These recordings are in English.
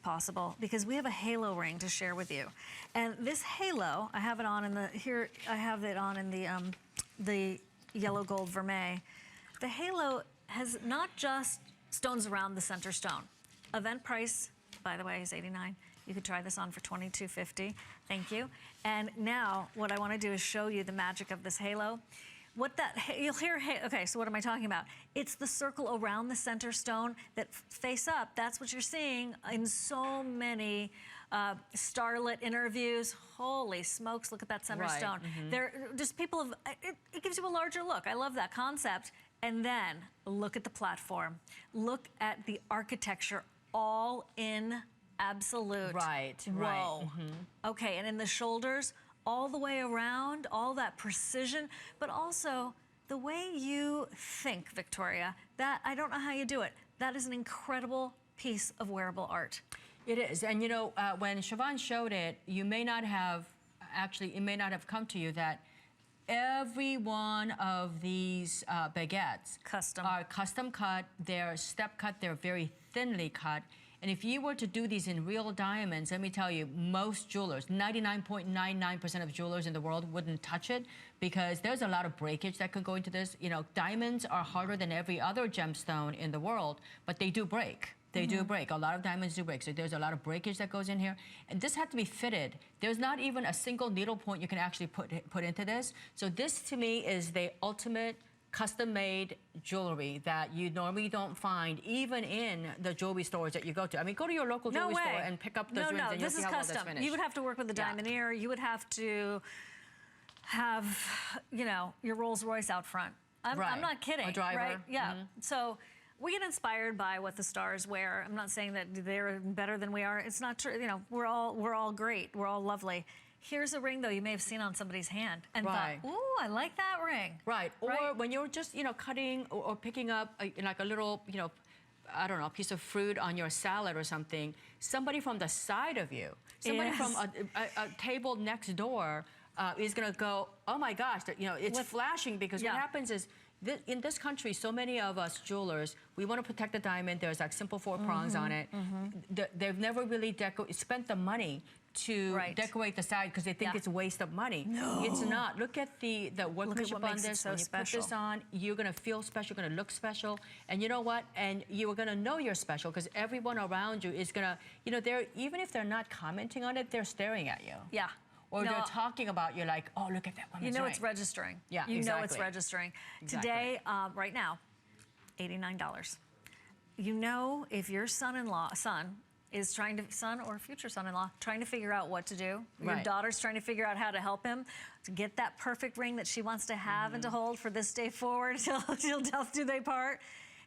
possible because we have a halo ring to share with you. And this halo, I have it on in the, here, I have it on in the yellow gold vermeil. The halo has not just stones around the center stone. Event price, by the way, is $89. You could try this on for $22.50. Thank you. And now what I want to do is show you the magic of this halo. What that, you'll hear, okay, so what am I talking about? It's the circle around the center stone that face up. That's what you're seeing in so many starlit interviews. Holy smokes, look at that center stone. They're just people have, it gives you a larger look. I love that concept. And then look at the platform. Look at the architecture, all in absolute. Whoa. Okay, and in the shoulders, all the way around, all that precision, but also the way you think, Victoria, that I don't know how you do it. That is an incredible piece of wearable art. It is, and you know, when Siobhan showed it, you may not have, actually, it may not have come to you that every one of these baguettes are custom cut, they're step cut, they're very thinly cut. And if you were to do these in real diamonds, let me tell you, most jewelers, 99.99% of jewelers in the world wouldn't touch it because there's a lot of breakage that could go into this. You know, diamonds are harder than every other gemstone in the world, but they do break. They do break. A lot of diamonds do break. So there's a lot of breakage that goes in here. And this had to be fitted. There's not even a single needle point you can actually put into this. So this, to me, is the ultimate custom-made jewelry that you normally don't find even in the jewelry stores that you go to. I mean, go to your local jewelry store and pick up those rings and you'll see how well that's finished. You would have to work with a diamondier. You would have to have, you know, your Rolls Royce out front. I'm not kidding. A driver. Right? Yeah. So we get inspired by what the stars wear. I'm not saying that they're better than we are. It's not true. You know, we're all great. We're all lovely. Here's a ring, though, you may have seen on somebody's hand and thought, ooh, I like that ring. Or when you're just, you know, cutting or picking up like a little, you know, I don't know, piece of fruit on your salad or something, somebody from the side of you, somebody from a table next door is going to go, oh, my gosh, you know, it's flashing because what happens is, in this country, so many of us jewelers, we want to protect the diamond. There's like simple 4 prongs on it. They've never really spent the money to decorate the side because they think it's a waste of money. No. It's not. Look at the workmanship on this. So when you put this on, you're going to feel special, you're going to look special. And you know what? And you're going to know you're special because everyone around you is going to, you know, even if they're not commenting on it, they're staring at you. Yeah. Or they're talking about you like, oh, look at that woman's You know ring. it's registering. Yeah, you know it's registering. Today, right now, $89. You know if your son is trying to, son or future son-in-law, trying to figure out what to do. Your daughter's trying to figure out how to help him to get that perfect ring that she wants to have and to hold for this day forward till death do they part.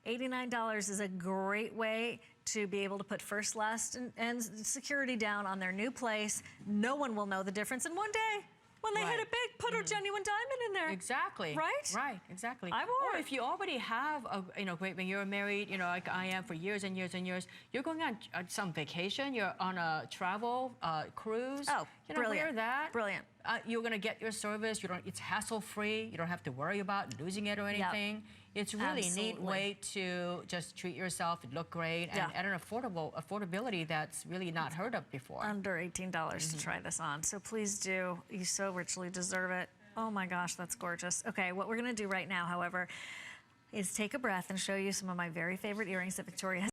$89 is a great way to be able to put first, last, and security down on their new place. No one will know the difference. And one day, when they hit it big, put a genuine diamond in there. Exactly. Right? Right, exactly. Or if you already have, you know, when you're married, you know, like I am for years and years and years, you're going on some vacation, you're on a travel cruise. Oh, you know, brilliant. Wear that. Brilliant. You're going to get your service. It's hassle-free. You don't have to worry about losing it or anything. It's really a neat way to just treat yourself and look great and at an affordability that's really not heard of before. Under $18 to try this on. So please do. You so richly deserve it. Oh my gosh, that's gorgeous. Okay, what we're going to do right now, however, is take a breath and show you some of my very favorite earrings that Victoria has.